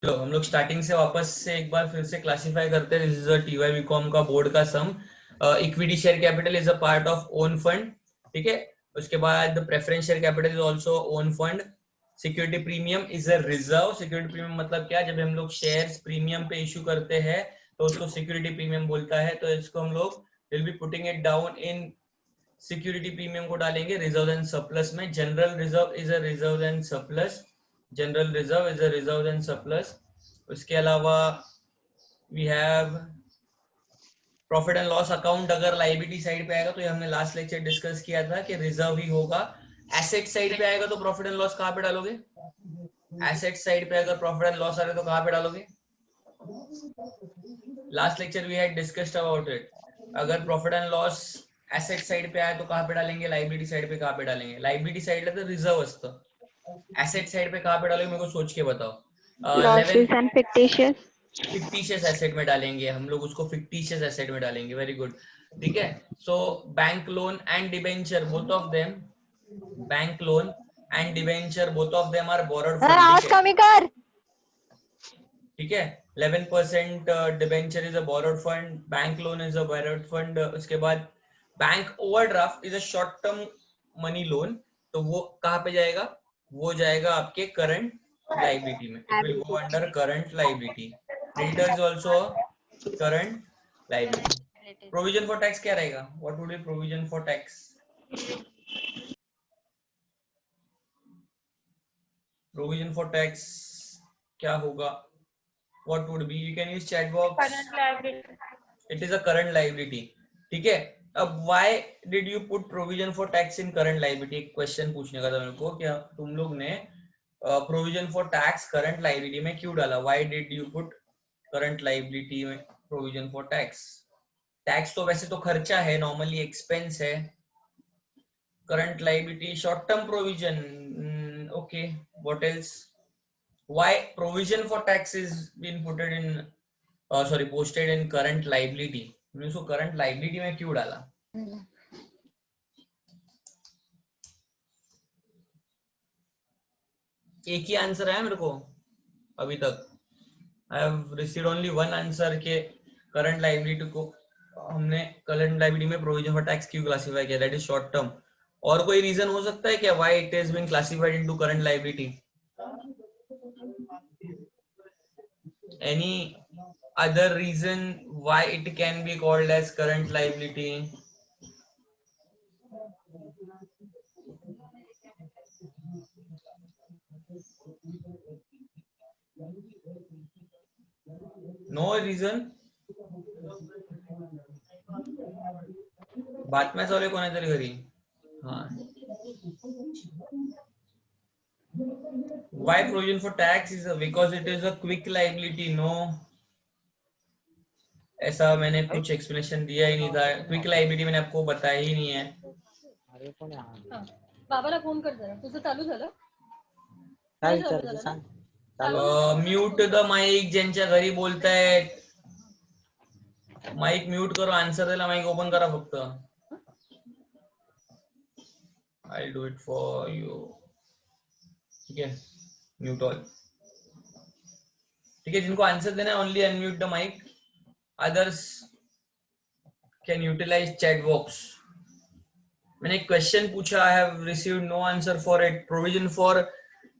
चलो हम लोग स्टार्टिंग से वापस से एक बार फिर से क्लासिफाई करते हैं. This is a TY BCom का बोर्ड का sum. Equity share capital is a part of own fund. ठीक है. उसके बाद preference share capital is also own fund. Security premium is a reserve. Security premium मतलब क्या? जब हम लोग शेयर्स प्रीमियम पे इशू करते हैं तो उसको सिक्योरिटी प्रीमियम बोलता है. तो इसको हम लोग will be putting it down in security premium को डालेंगे रिजर्व एंड सरप्लस में. General reserve is a reserve and surplus. General reserve is a reserve and surplus. उसके अलावा we have profit and loss account. अगर liability side पे आएगा तो ये हमने लास्ट लेक्चर डिस्कस किया था कि रिजर्व ही होगा. एसेट साइड पे आएगा तो प्रॉफिट एंड लॉस कहाँ पे डालोगे? एसेट साइड पे अगर प्रॉफिट एंड लॉस आ रहे तो कहाँ पे डालोगे? Last lecture we had discussed about it. अगर profit and loss asset side पे आए तो कहाँ पे डालेंगे? लाइबिलिटी साइड पे कहाँ पे डालेंगे? लाइबिलिटी साइडला तर रिझर्व असतं. एसेट साइड पे कहाँ पे डालोगे मेरे को सोच के बताओ. Losses and fictitious. Fictitious asset में डालेंगे हम लोग उसको. फिक्टिशियस एसेट में डालेंगे. Very good. ठीक है. So bank loan and debenture both of them. Bank loan and debenture both of them are borrowed fund. आवाज ठीक है. कमी कर. ठीक है. 11% debenture is a borrowed fund. Bank loan is a borrowed fund. उसके बाद bank overdraft is a short term money loan. तो वो कहाँ पे जाएगा? वो जाएगा आपके करंट लाइबिलिटी में. It will go under current liability. Creditor is also current liability. Provision for tax क्या रहेगा? What would be provision for tax? Provision for tax क्या होगा? What would be? You can use chat box. Current liability. It is a current liability. ठीक है. अब why did you put provision for tax in current liability? एक question पूछने का था मेरे को. क्या तुम लोग ने provision for tax current liability में क्यों डाला? Why did you put current liability में प्रोविजन फॉर टैक्स? टैक्स तो वैसे तो खर्चा है, नॉर्मली एक्सपेंस है. Current liability short term provision. Okay. What else? Why provision for tax is been put in posted in current liability? उसको current liability में क्यों डाला? एक ही आंसर आया मेरे को अभी तक. I have received only one answer के करंट लाइबिलिटी को हमने करंट लाइबिलिटी में प्रोविजन फॉर टैक्स क्यों क्लासिफाई किया? That is short term. और कोई रीजन हो सकता है क्या why it is been classified into current liability? Any other reason why it can be called as current liability? No reason. बातम्या चालू आहे कोणाच्या तरी घरी. हा. Why provision for tax is because it is a quick liability? No, ऐसा मैंने कुछ एक्सप्लेनेशन दिया ही नहीं था. क्विक लाइबिलिटी मैंने आपको बताया ही नहीं है. बाबाला फोन कर जरा. तुझं चालू झालं? काय नाही चालू विचारायचं झालं ना? सांग. चालू म्यूट द माइक. ज्यांच्या घरी बोलतायत माइक म्यूट करो. आन्सर द्यायला माइक ओपन करा फक्त. I'll do it for you. ठीक है. Mute all. ठीक है. जिनको आंसर देना है only unmute the mic. Others can utilise chat box. मैंने एक क्वेश्चन पूछा. I have received no answer for it. Provision for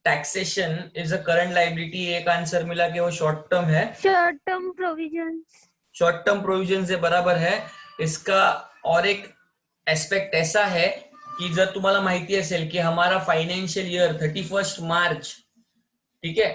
taxation is a current liability. एक आंसर मिला कि वो शॉर्ट टर्म है. Short term provisions. Short term provision से बराबर है. इसका और एक एस्पेक्ट ऐसा है कि जर तुम्हाला माहिती असेल की हमारा फाइनेंशियल ईयर 31 मार्च, ठीक है,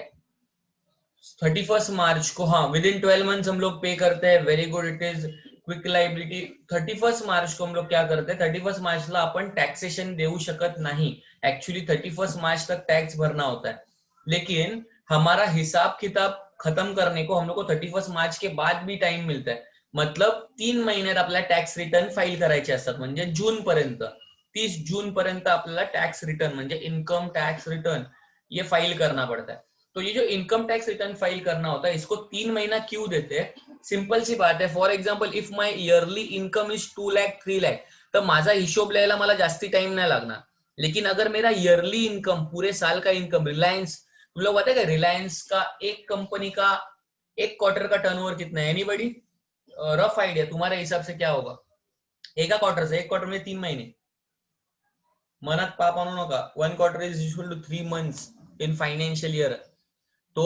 31 मार्च को, हाँ, विद इन 12 मंथ्स हम लोग पे करते हैं. Very good. It is quick liability. 31 मार्च को हम लोग क्या करते हैं? 31 मार्चला आपण टॅक्सेशन देऊ शकत नाही. एक्चुअली 31 मार्च तक टैक्स भरना होता है. लेकिन हमारा हिसाब किताब खत्म करने को हम लोग को 31 मार्च के बाद भी टाइम मिलता है. मतलब 3 महिन्यात आपल्याला टॅक्स रिटर्न फाईल करायचे असतात. म्हणजे जून पर्यंत, 30 जून पर्यंत आपल्याला टैक्स रिटर्न म्हणजे इनकम टैक्स रिटर्न ये फाइल करना पड़ता है. तो ये जो इनकम टैक्स रिटर्न फाइल करना होता है इसको 3 महीना क्यों देते हैं? सिंपल सी बात है. For example if my yearly income is 2 lakh 3 lakh तर माझा हिशोब लिहायला मला जास्ती टाइम नाही लागणार. लेकिन अगर मेरा ईयरली इनकम, पूरे साल का इनकम, रिलायंस तुम लोग पता है क्या रिलायंस का एक कंपनी का एक क्वार्टर का टर्नओवर कितना है? एनीबडी? रफ आइडिया तुम्हारे हिसाब से क्या होगा? एका क्वार्टर से, एक क्वार्टर में 3 महीने, मनात पाप आणू नका. 1 quarter is equal to 3 months in financial year. तो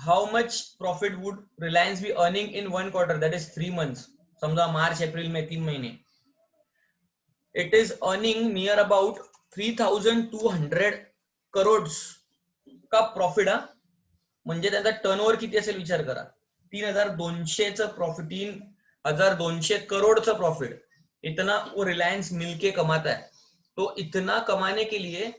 how much profit would Reliance be earning in 1 quarter? That is 3 months. समजा मार्च अप्रैल में 3 महीने. It is earning near about 3,200 crores का प्रॉफिट. हा म्हणजे त्यांचा टर्नओव्हर किती असेल विचार करा. 3,200चं प्रॉफिट, 3,200 करोड़चं प्रॉफिट, इतना वो रिलायंस मिलके कमाता है. तो इतना कमाने के लिए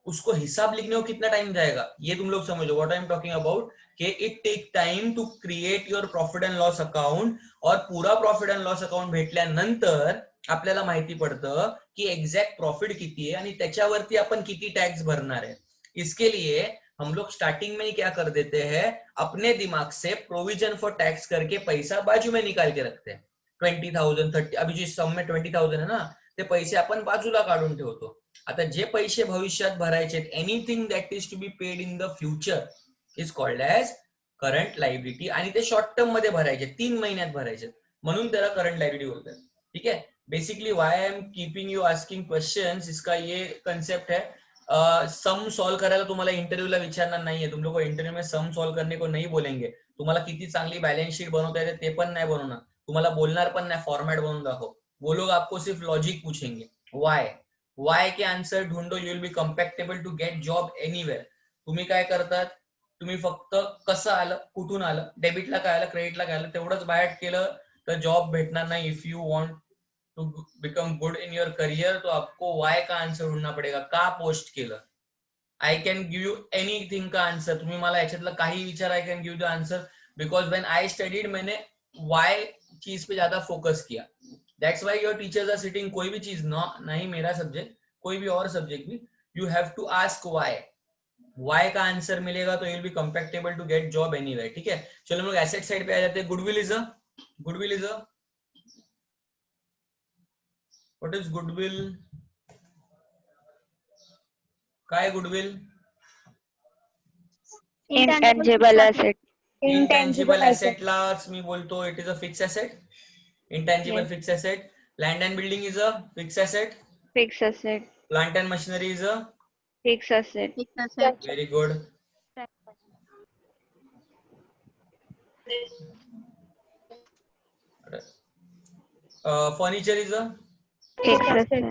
उसको हिसाब लिखने को कितना टाइम जाएगा ये तुम लोग समझो. What I am talking about कि it take time to create your profit and loss account. और पूरा प्रॉफिट अँड लॉस अकाउंट भेटल्यानंतर आपल्याला माहिती पडतं की एक्झॅक्ट प्रॉफिट किती आहे आणि त्याच्यावरती आपण किती टॅक्स भरणार आहे. इसके लिए हम लोग स्टार्टिंग में ही क्या कर देते हैं, अपने दिमाग से प्रोविजन फॉर टैक्स करके पैसा बाजू में निकाल के रखते हैं. 20,000 30, अभी जो सम में 20,000 है ना, ते पैसे आपण बाजूला काढून ठेवतो. आता जे पैसे भविष्यात भरायचे, anything that is to be paid in the future is called as current liability. आणि ते शॉर्ट टर्म मध्ये भरायचे, 3 महिन्यात भरायचे, म्हणून त्याला करंट लायबिलिटी बोलतात. ठीक है. Basically why I am keeping you asking questions, इसका ये कंसेप्ट है. सम सॉल्व करायला तुम्हाला इंटरव्यूला विचारणार नाहीये. तुम लोग इंटरव्यू में सम सॉल्व करने को नहीं बोलेंगे. तुम्हाला किती चांगली बैलेंस शीट बनवता येते ते पण नाही बनवणार. तुम्हाला बोलणार पण नाही फॉर्मॅट बनवून दाखव. वो लोग आपको सिर्फ लॉजिक पूछेंगे. वाय के आंसर ढूंढो, you will be compatible to get job anywhere. तुम्ही काय करतात, तुम्ही फक्त कसं आलं, कुठून आलं, डेबिटला काय आलं, क्रेडिटला काय आलं, तेवढंच बायट केलं तर जॉब भेटणार नाही. If you want to become good in your career तो आपको वाय का आंसर ढूंढना पडेगा. का पोस्ट केलं. I can give you anything का आंसर. तुम्ही मला याच्यातलं काही विचार, I can give the answer. Because when I studied मैंने वाय चीज पे ज्यादा फोकस किया. That's why your teachers are sitting. कोई भी चीज नहीं मेरा सब्जेक्ट, कोई भी और सब्जेक्ट भी, you have to ask why का आंसर मिलेगा तो you will be compatible to get job anywhere. ठीक है. चलो हम लोग एसेट साइड पे आ जाते हैं. Goodwill is a what is goodwill? काय गुडविल? Intangible asset. इंटँजिबल ऍसेटलाच मी बोलतो it is a fix asset. Intangible Yes. Fix asset. Land and building is a fix asset. Fixed asset. Plant and machinery is a Fixed asset. Very good. Furniture is a. Fixed asset.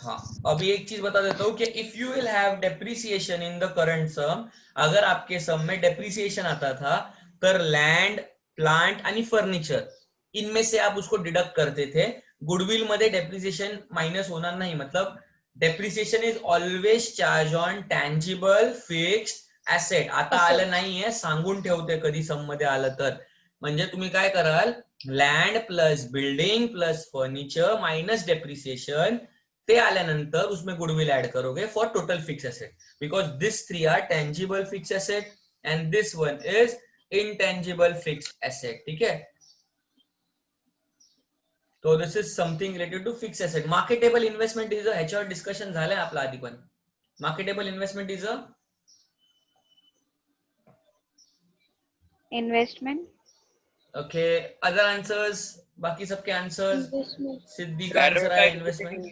हाँ, अभी एक चीज बता देता हूँ कि if you will have depreciation in the current सम, अगर आपके सम में डेप्रिसिएशन आता था तर लैंड, प्लांट आणि फर्निचर इनमें से आप उसको डिडक्ट करते थे. गुडविल मध्ये डेप्रिसिएशन माइनस होणार नाही. मतलब depreciation is always charge on tangible fixed asset. आता आलं नाहीये, सांगून ठेवते कधी सम मध्ये आलं तर. म्हणजे तुम्ही काय कराल, land plus building plus furniture minus depreciation, ते आल्यानंतर उसमें गुडविल ऐड करोगे for total fix asset. Because this 3 are tangible fix asset and this one is intangible fix asset. ठीक है. तो this is something related to fix asset. Marketable investment is a, ह्याच्यावर discussion झालंय आपलं आधी पण. Marketable investment is a Investment. Okay. Other answers, बाकी सबके आंसर्स. सिद्धि का आंसर है इन्वेस्टमेंट.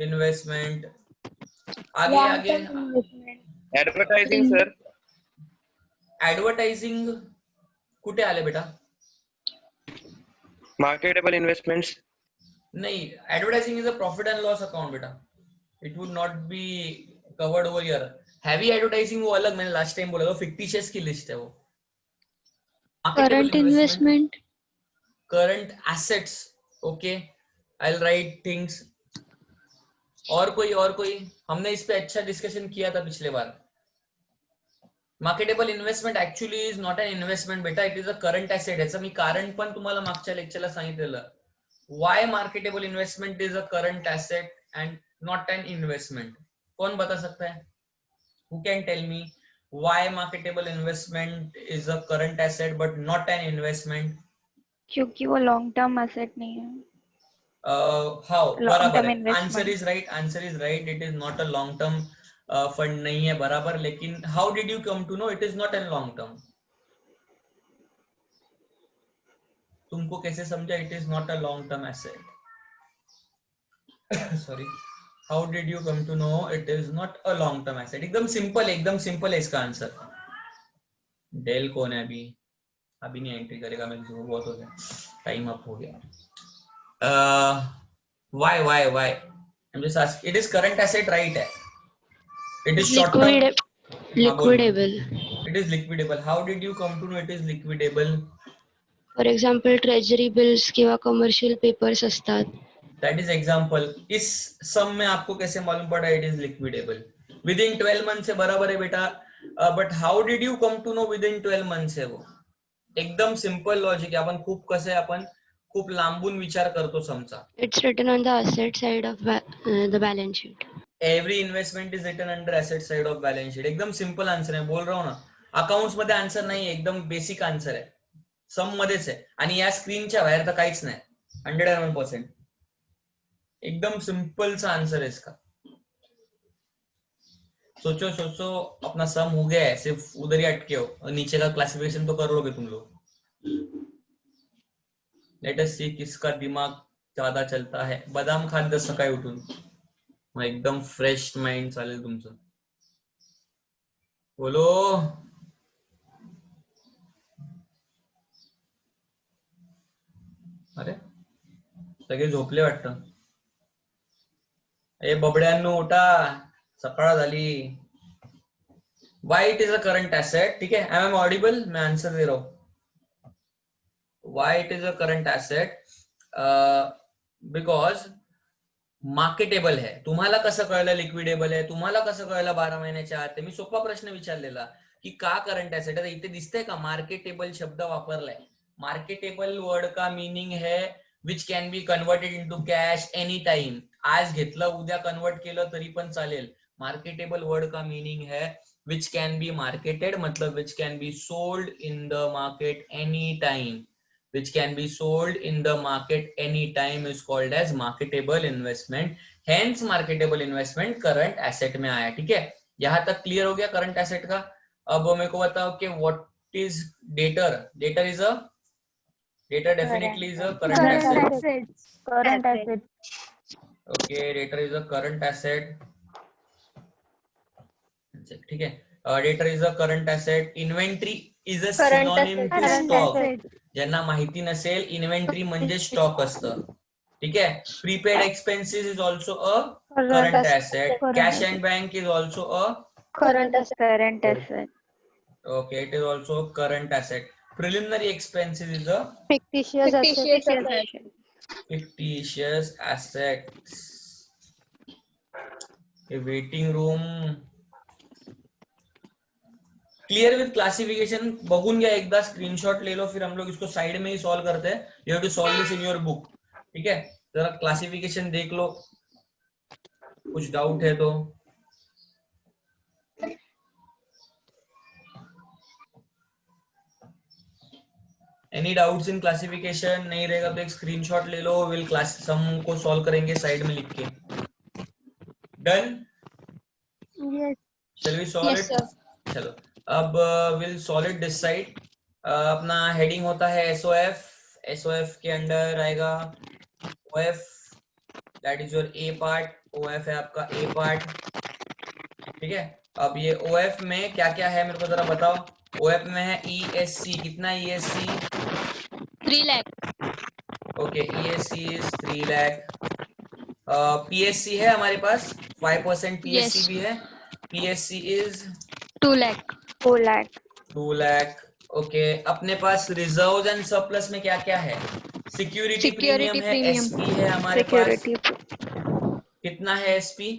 इन्वेस्टमेंट. आगे ऍडव्हर्टायझिंग सर. ऍडव्हर्टायझिंग कुठे आले बेटा? Marketable investments. नहीं, advertising is a profit and loss account बेटा. It would not be covered over here. Heavy advertising वो अलग, मैंने लास्ट टाइम बोला था, फिक्टिशियस की लिस्ट है वो. Current investment. Current assets. Okay, I will right things. और कोई हमने इस पे अच्छा डिस्कशन किया था पिछले बार. Marketable investment actually is not an investment बेटा, it is a current asset. याचं मी कारण पण तुम्हाला मागच्या लेक्चरला सांगितलेलं. Why marketable investment is a current asset and not an investment. कौन बता सकता है? Who can tell me why marketable investment is a current asset but not an investment? क्योंकि वो लॉन्ग टर्म एसेट नहीं है. हाउ? Long बराबर term है. investment. Answer is right. It is not a long term fund नहीं है बराबर, लेकिन how did you come to know it is not an long term? तुमको कैसे समझा it is not a long term asset? Sorry, how did you come to know it is not a long term asset? एकदम simple है इसका answer. Del कौन है अभी? अभी नहीं एंट्री करेगा, मैं बहुत हो गया, टाइम अप हो गया। why I'm just asking, it is current asset, right? It is short term. Liquidable. It is liquidable. How did you come to know it is liquidable? For example, treasury bills किंवा commercial papers असतात. That is example. इस सम में आपको कैसे मालूम पड़ा it is liquidable? Within 12 months है, बराबर है बेटा। But how did you come to know within 12 months है वो? एकदम सिंपल लॉजिक आहे, आपण खूप लांबून विचार करतो समजा। It's written on the asset side of the balance sheet. Every investment is written under asset side of balance sheet. एकदम सिंपल आंसर आहे, बोल रहा हूं ना, अकाउंट्स मध्ये आन्सर नाही, एकदम बेसिक आन्सर आहे, सम मध्येच आहे, आणि या स्क्रीनच्या बाहेर तर काहीच नाही। 101%, एकदम सिंपल सा आंसर है इसका। सोचो अपना सम हो गया है, सिर्फ उधर ही अटके हो, और नीचे का क्लासिफिकेशन तो कर लोगे तुम लोग। लेट अस सी किसका दिमाग ज्यादा चलता है। बदाम खात जा सकाळी उठून, मग एकदम फ्रेश माइंड चालेल तुमचं। बोलो। अरे सगळे झोपले वाटतं। ए बबड्यांनो उठा, सकाळ झाली। Why it is a current asset, ठीक है, आई एम ऑडिबल, मैं आंसर दे रहा हूं। Why it is a current asset? Because marketable है। तुम्हाला कसं कळलं लिक्विडेबल आहे? तुम्हाला कसं कळलं 12 महिन्याच्या आत? मी सोपा प्रश्न विचारलेला की का करंट एसेट। आता इथे दिसतंय का मार्केटेबल शब्द वापरलाय? मार्केटेबल वर्ड का मीनिंग है which can be converted into cash any time. आज घेतलं उद्या कन्वर्ट केलं तरी पण चालेल। मार्केटेबल वर्ड का मीनिंग है विच कैन बी मार्केटेड, मतलब which can be sold in the market any time. Which can be sold in the market any time is called as marketable investment. Hence marketable investment current asset में आया। ठीक है, यहां तक clear हो गया current asset का। अब मेरे को बताओ कि what is debtor? Debtor is a definitely is a current asset. Current asset. Okay, debtor is a current asset. ठीक है, debtor is a current asset. Inventory is a synonym to stock. ज्यांना माहिती नसेल, इन्व्हेंटरी म्हणजे stock असतं। ठीक है, prepaid expenses is also a current asset. Cash and bank is also a current asset. okay, it is also a current asset. Preliminary expenses is a Fictitious asset. fictitious assets. A waiting room. Clear with classification बघून घ्या एकदा, screenshot ले लो, फिर हम लोग इसको side में ही solve करते हैं। You have to solve this in your book. ठीक है, जरा क्लासिफिकेशन देख लो, कुछ डाउट है तो। Any doubts in classification? नहीं रहेगा तो एक स्क्रीनशॉट ले लो, विल क्लास सम को सॉल्व करेंगे साइड में लिख के। डन? चल वी सॉल्व इट। चलो अब will solve it this side. अपना हेडिंग होता है एसओएफ। एसओएफ के अंडर आएगा of, that is your A part. Of है आपका ए पार्ट। ठीक है, अब ये ओएफ में क्या क्या है मेरे को जरा बताओ। ओएफ में है ईएससी, कितना ESC? 3 lakh. Okay, ESC is 3 lakh. PSC है हमारे पास, 5% पीएससी Yes. भी है। PSC is 2 lakh. 2 lakh. 2 lakh. Okay, अपने पास रिजर्व एंड सरप्लस में क्या क्या है? सिक्योरिटी प्रीमियम है, एसपी है हमारे Security. पास। कितना है एसपी?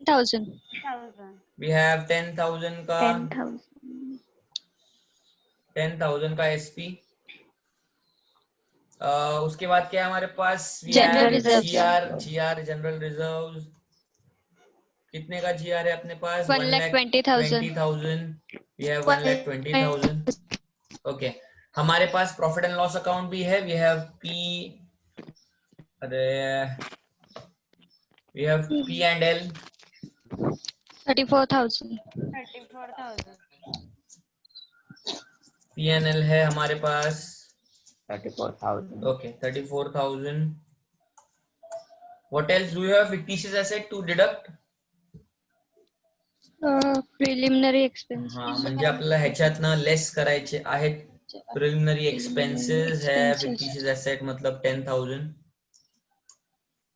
10,000. वी हैव 10,000 का 10,000. 10,000 का एसपी। उसके बाद क्या है हमारे पास? General reserves. GR general reserve. कितने का जीआर है अपने पास? 1,20,000. We have 1,20,000। ओके, हमारे पास प्रॉफिट एंड लॉस अकाउंट भी है। We have P and L. 34,000. P&L है हमारे पास 34,000. okay 34,000. What else do you have fictitious asset to deduct? Preliminary expenses. हा म्हणजे आपल्याला ह्याच्यातनं लेस करायचे आहेत. प्रिलिमिनरी एक्सपेन्सेस है फिक्टिशियस एसेट मतलब 10,000.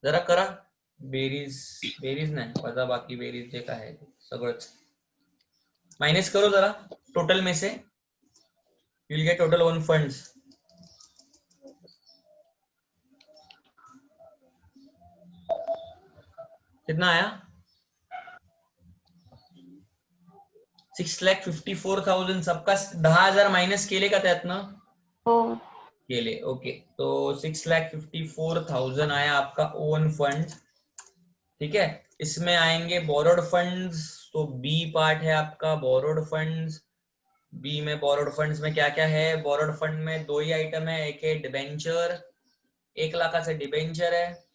जरा करा बेरीज नाही वजा बाकी बेरीज जे काय आहे सगळंच माइनस करो जरा टोटल में से. You will get total own funds. कितना आया? 6,54,000. सबका 10,000 माइनस केले का त्यातनं? हो. केले. ओके तो 6,54,000 आया आपका ओन फंड. ठीक है. इसमें आएंगे बोरोड फंड्स. तो बी पार्ट है आपका बोरोड फंड्स. बी में बोरोड फंड्स में क्या क्या है? बोरोड फंड में दो ही आइटम है. एक है डिबेंचर 1 लाख से डिबेंचर है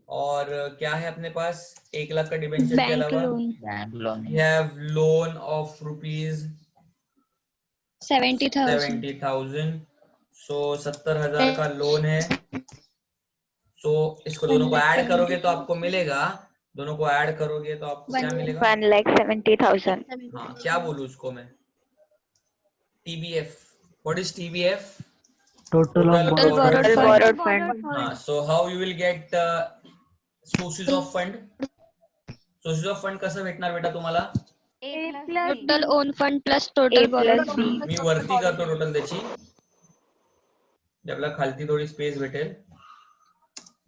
और क्या है अपने पास 1 लाख का डिबेंचर के Bank अलावा loan. Bank loan. we have loan of rupees 70,000. 70,000. सो 70,000 का लोन है. सो इसको दोनों को ऐड करोगे तो आपको मिलेगा. दोनों को ऐड करोगे तो आपको क्या मिलेगा? 1,70,000. हाँ क्या बोलूं उसको मैं? TBF. What is TBF? Total Total borrowed fund. Borrowed fund. हाँ. So how you will get sources of fund? Sources of fund कसं भेटणार बेटा तुम्हाला? Total own fund plus total A borrowed plus fund. B. मी वरती करतो total त्याची. आपल्याला खालती थोडी स्पेस भेटेल.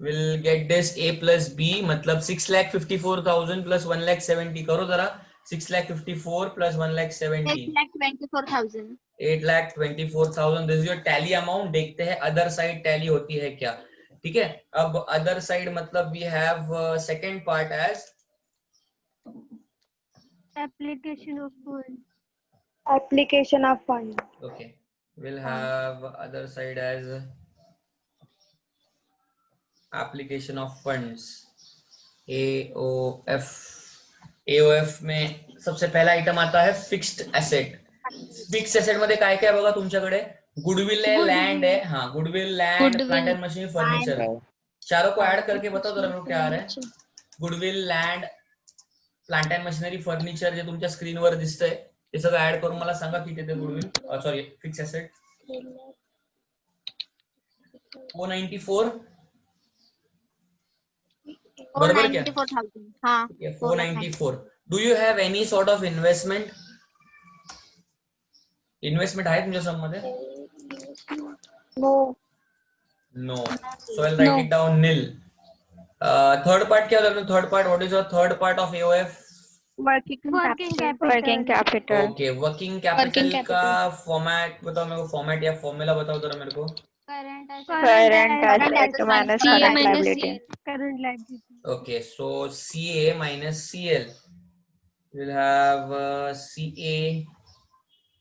We'll get this A plus B मतलब 6,54,000 plus 1,70,000 करो जरा. 6,54,000 plus 1,70,000 8,24,000. 8,24,000. This is your tally amount. देखते हैं अदर साइड टैली होती है क्या. ठीक है. अब अदर साइड मतलब we have second part as Application of fund. Application of fund. okay. We'll have other side as application of funds. AOF. AOF में सबसे पहला आइटम आता है फिक्स्ड एसेट. फिक्स्ड एसेट मध्ये काय काय बघा तुमच्याकडे? गुडविल है, लैंड है. हाँ goodwill, land, plant and machine, furniture. चारों को ऐड करके बताओ जरा मेरे को क्या आ रहा है. Goodwill, land, plant and machinery, furniture जे तुमच्या स्क्रीनवर दिसतंय ते सगळं ऍड करून मला सांगा किती ते गुडविल सॉरी फिक्स एसेट. 494 बरोबर क्या? 494,000. हाँ. 494. Do you have any sort of investment? Investment आहे तुमच्या सम मध्ये? No. No. So I will write it down Neel. Third part क्या होता है? Third part what is your third part of AOF? Working capital. Working capital. Okay. Working capital का format बताओ मेरे को. फॉर्मेट या फॉर्मूला बताओ जरा मेरे को. Current asset minus CA current minus liability. Current liability. Okay, so CA minus CL. We'll have CA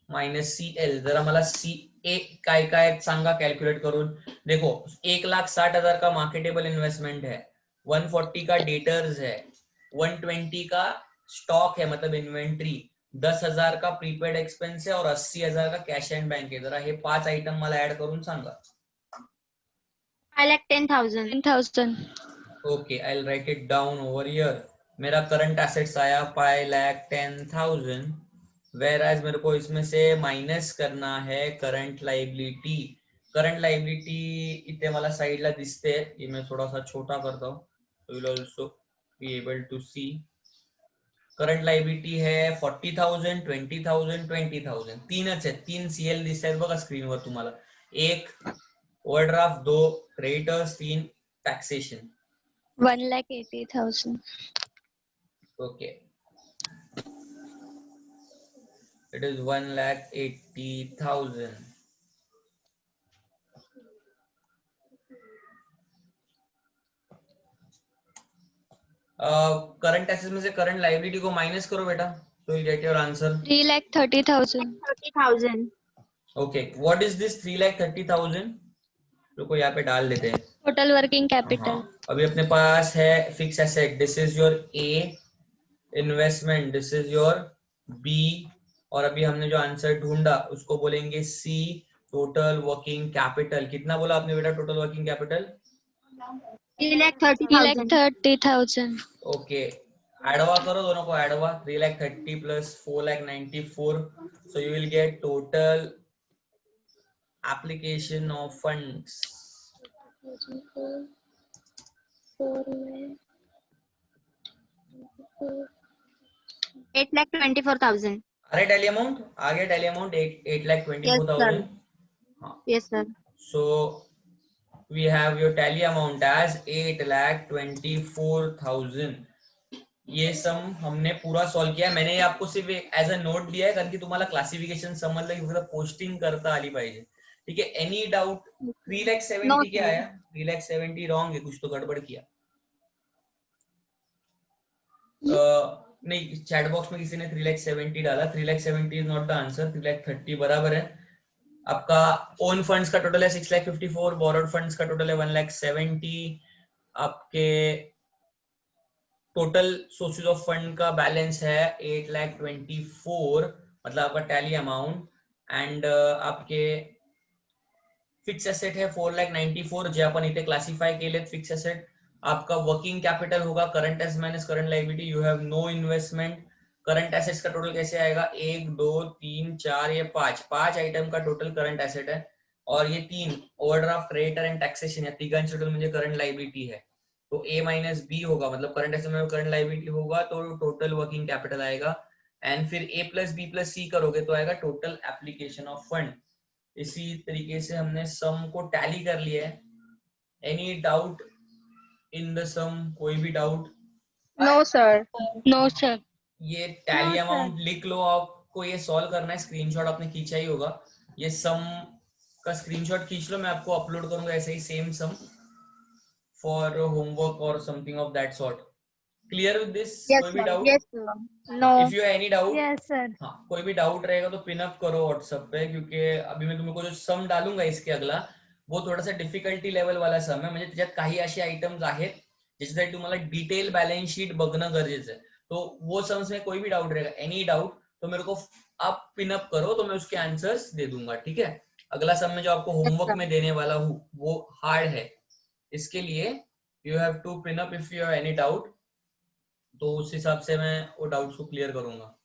minus CL. जरा मला CA काय काय सांगा कैलकुलेट करून. देखो 1,60,000 का मार्केटेबल इन्वेस्टमेंट है, 140 का डेटर्स है, 120 का स्टॉक है मतलब इन्वेंट्री, 10,000 का प्रीपेड एक्सपेंस है और 80,000 का कैश एंड बैंक है. जरा हे 5 आइटम मला ऍड करून सांगा. 5,10,000. 10,000. Okay I will write it down over here. मेरा करंट एसेट्स आया 5,10,000. वेयर एज मेरे को इसमें से माइनस करना है करंट लाइबिलिटी. करंट लाइबिलिटी इथे मला साइडला दिसते. ये मैं थोड़ा सा छोटा करता हूँ. You will also be able to see. Current liability है 40,000, 20,000, 20,000. तीनच आहेत. 3 CL दिसत आहेत बघा स्क्रीनवर तुम्हाला. 1 overdraft, 2 creditors, 3 taxation. 1,80,000. Okay. It is 1,80,000. Current assets में से करंट लाइबिलिटी को माइनस करो बेटा. So you'll get your answer. 3,30,000. 30,000. Okay. What is this 3,30,000? रुको यहाँ पे डाल देते हैं. Total working capital. हाँ. अभी अपने पास है fix asset. This is your A. Investment, this is your B, और अभी हमने जो आंसर ढूंढा उसको बोलेंगे सी, टोटल वर्किंग कैपिटल। कितना बोला आपने बेटा टोटल वर्किंग कैपिटल? 3,30,000. 3,30,000. ओके, एडवा करो दोनों को, एडवा 3,30,000 plus 4,94, so you will get total application of funds. 8,24,000. अरे टैली अमाउंट आ गया, tally amount 8,24,000। Yes, sir. So we have your tally amount as 8,24,000। ये सम हमने पूरा सॉल्व किया। मैंने ये आपको सिर्फ एज अ नोट दिया है कारण की तुम्हाला क्लासिफिकेशन समजलं की पोस्टिंग करता आली पाहिजे, ठीक है। Any doubt? 3,70,000 No, क्या sir. आया? 3,70,000 रॉन्ग है, कुछ तो गड़बड़ किया। नहीं, चैट बॉक्स में किसी ने 3,70,000 डाला, 3,70,000 इज नॉट द आंसर, 3,30,000 बराबर है। आपका ओन फंड्स का टोटल है 6,54,000, बोरोड फंड्स का टोटल है 1,70,000, आपके टोटल सोर्सेज ऑफ फंड का बैलेंस है 8,24,000, मतलब आपका टैली अमाउंट, एंड आपके फिक्स एसेट है 4,94,000 जे आपण इथे क्लासिफाय केले फिक्स एसेट। आपका वर्किंग कैपिटल होगा current assets minus current liability, you have no investment. Current assets का टोटल कैसे आएगा? 1 2 3 4, ये 5 आइटम का टोटल करंट एसेट है, और ये 3 ओवरड्राफ्ट, क्रेडिटर एंड टैक्सेशन या तिघांचे टोटल म्हणजे करंट लायबिलिटी है। तो ए माइनस बी होगा, मतलब करंट एसेट में करंट लायबिलिटी होगा तो टोटल वर्किंग कैपिटल आएगा, एंड फिर ए प्लस बी प्लस सी करोगे तो आएगा टोटल एप्लीकेशन ऑफ फंड। इसी तरीके से हमने सम को टैली कर लिया है। एनी डाउट इन द सम? कोई भी doubt? No, sir. No, sir. ये टैली अमाउंट लिख लो, आपको ये सॉल्व करना है, स्क्रीनशॉट आपने खींचा ही होगा, ये सम का स्क्रीनशॉट खींच लो, मैं आपको अपलोड करूंगा ऐसे ही सेम सम फॉर होमवर्क और something of that sort. Clear with this? Yes, कोई भी sir. Doubt? Yes, sir. No. If you any doubt, Yes, sir. हाँ कोई भी डाउट रहेगा तो पिन अप करो व्हाट्सएप पे, क्योंकि अभी मैं तुमको जो सम डालूंगा इसके अगला, वो थोडासा डिफिकल्टी लेवल वाला सम है, म्हणजे त्याच्यात काही असे आयटम्स आहेत ज्याच्यासाठी तुम्हाला डिटेल बैलेंस शीट बघणं गरजेचं है। तो वो सम्स में कोई भी डाउट रहेगा, एनी डाउट तो मेरे को आप पिन अप करो तो मैं उसके आंसर्स दे दूंगा, ठीक है। अगला सम में जो आपको होमवर्क में देने वाला हूँ वो हार्ड है, इसके लिए you have to pin up if you have any doubt, तो उस हिसाब से मैं वो डाउट्स को क्लियर करूंगा।